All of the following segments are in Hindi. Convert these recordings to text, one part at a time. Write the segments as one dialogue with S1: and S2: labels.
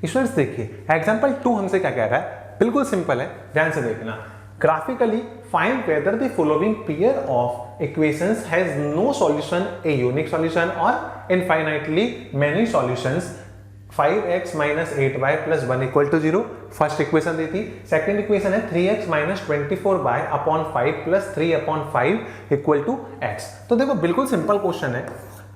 S1: स्टूडेंट्स देखिए एग्जांपल 2 हमसे क्या कह रहा है, बिल्कुल सिंपल है, ध्यान से देखना। Graphically find whether the following pair of equations has no solution, a unique solution और infinitely many solutions. 5x - 8y + 1 = 0 first equation दी थी। सेकंड इक्वेशन है 3x - 24y अपॉन 5 + 3/5 = x। तो देखो बिल्कुल सिंपल क्वेश्चन है,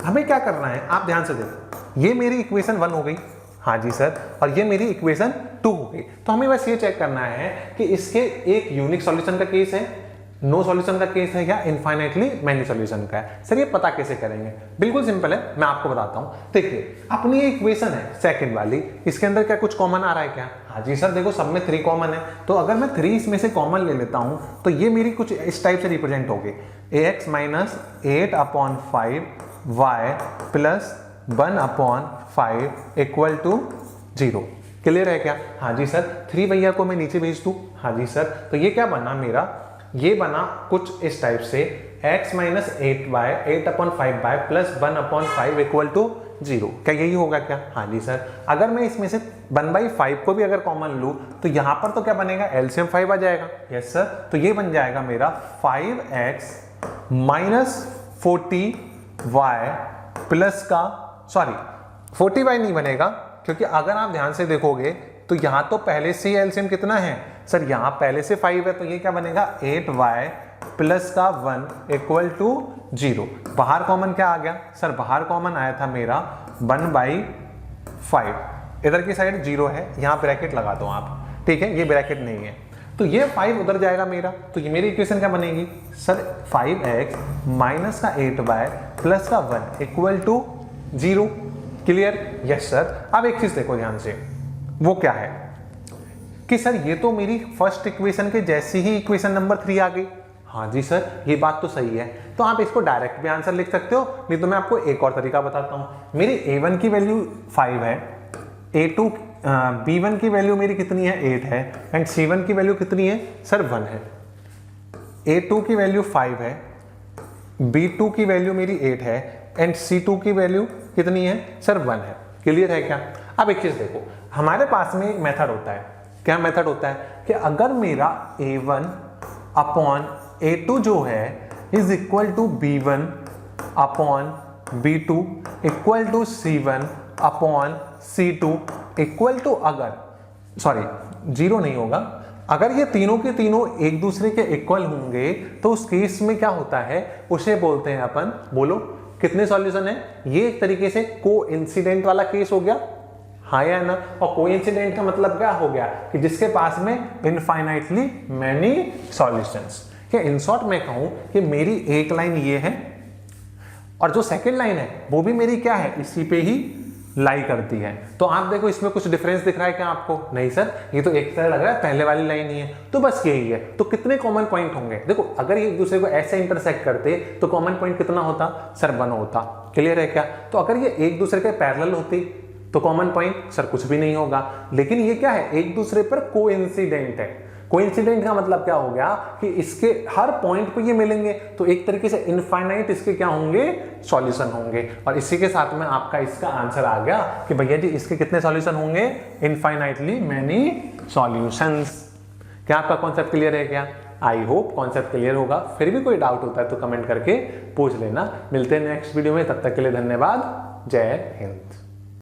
S1: हमें क्या करना है, आप ध्यान से देखो। ये मेरी इक्वेशन 1 हो गई, हाँ जी सर, और ये मेरी इक्वेशन 2 हो गई। तो हमें बस ये चेक करना है कि इसके एक यूनिक सॉल्यूशन का केस है, नो सॉल्यूशन का केस है या इनफाइनाइटली मैनी सॉल्यूशन का है। सर ये पता कैसे करेंगे? बिल्कुल सिंपल है, मैं आपको बताता हूं। देखिए अपनी ये इक्वेशन है सेकंड वाली, इसके अंदर क्या कुछ कॉमन आ रहा है क्या? हाँ जी सर, देखो सब में 3 कॉमन है, तो अगर मैं 3 इसमें से कॉमन ले लेता हूं तो ये मेरी कुछ इस टाइप से रिप्रेजेंट होगी, ax - 8/5y + 1/5 = 0। क्लियर है क्या? हाँ जी सर। 3 भैया को मैं नीचे भेज दूं, हाँ जी सर। तो ये क्या बना मेरा, ये बना कुछ इस टाइप से, x - 8/5y + 1/5 = 0। क्या यही होगा क्या? हाँ जी सर। अगर मैं इसमें से 1/5 को भी अगर कॉमन लूं तो यहां पर तो क्या बनेगा, एलसीएम 5 आ जाएगा। Yes sir. तो ये बन जाएगा मेरा 5x - 40y प्लस का, सॉरी 40y नहीं बनेगा, क्योंकि अगर आप ध्यान से देखोगे तो यहां तो पहले से एलसीएम कितना है सर, यहां पहले से 5 है, तो ये क्या बनेगा 8y प्लस का 1 = 0। बाहर कॉमन क्या आ गया सर, बाहर कॉमन आया था मेरा 1/5, इधर की साइड 0 है, यहां ब्रैकेट लगा दो आप, ठीक है, ये ब्रैकेट नहीं है, तो ये 5 उधर जाएगा मेरा। तो ये मेरी इक्वेशन क्या बनेगी सर, 5x - 8y प्लस का 1 = 0। क्लियर? Yes sir. अब एक चीज देखो ध्यान से, वो क्या है कि सर ये तो मेरी फर्स्ट इक्वेशन के जैसी ही इक्वेशन नंबर 3 आ गई। हाँ जी सर, ये बात तो सही है। तो आप इसको डायरेक्ट भी आंसर लिख सकते हो, नहीं तो मैं आपको एक और तरीका बताता हूं। मेरी a1 की वैल्यू 5 है, b1 की वैल्यू मेरी कितनी है 8 है, एंड c1 की वैल्यू कितनी है सर 1 है। a2 की वैल्यू 5 है, b2 की वैल्यू मेरी 8 है, एंड c2 की वैल्यू कितनी है सर 1 है। क्लियर है क्या? अब एक चीज देखो, हमारे पास में एक मेथड होता है, क्या मेथड होता है कि अगर मेरा a1 अपॉन a2 जो है is equal to b1 upon b2 equal to c1 upon c2 equal to, अगर सॉरी 0 नहीं होगा, अगर ये तीनों के तीनों एक दूसरे के इक्वल होंगे तो उस केस में क्या होता है, उसे बोलते हैं अपन, बोलो कितने सॉल्यूशन है? ये एक तरीके से कोइंसिडेंट वाला केस हो गया, हाँ या ना। और कोइंसिडेंट का मतलब क्या हो गया कि जिसके पास में इनफाइनाइटली मैनी सॉल्यूशंस। कि इन शॉर्ट मैं कहूं कि मेरी एक लाइन ये है और जो सेकंड लाइन है वो भी मेरी क्या है, इसी पे ही लाई करती है। तो आप देखो इसमें कुछ डिफरेंस दिख रहा है क्या आपको? नहीं सर, ये तो एक तरह लग रहा है पहले वाली लाइन ही है, तो बस यही है। तो कितने कॉमन पॉइंट होंगे? देखो अगर ये एक दूसरे को ऐसे इंटरसेक्ट करते तो कॉमन पॉइंट कितना होता सर 1 होता। क्लियर है क्या? तो अगर ये एक दूसरे के पैरेलल होती तो कॉमन पॉइंट सर कुछ भी नहीं होगा, लेकिन ये क्या है, एक दूसरे पर कोइंसिडेंट है। कोइंसिडेंट का मतलब क्या हो गया कि इसके हर पॉइंट पे ये मिलेंगे, तो एक तरीके से इनफाइनाइट इसके क्या होंगे, सॉल्यूशन होंगे। और इसी के साथ में आपका इसका आंसर आ गया कि भैया जी इसके कितने सॉल्यूशन होंगे, इनफाइनाइटली मैनी सॉल्यूशंस। क्या आपका कॉन्सेप्ट क्लियर है क्या? आई होप कॉन्सेप्ट क्लियर होगा। फिर भी कोई डाउट होता है तो कमेंट करके पूछ लेना। मिलते हैं नेक्स्ट वीडियो में, तब तक के लिए धन्यवाद। जय हिंद।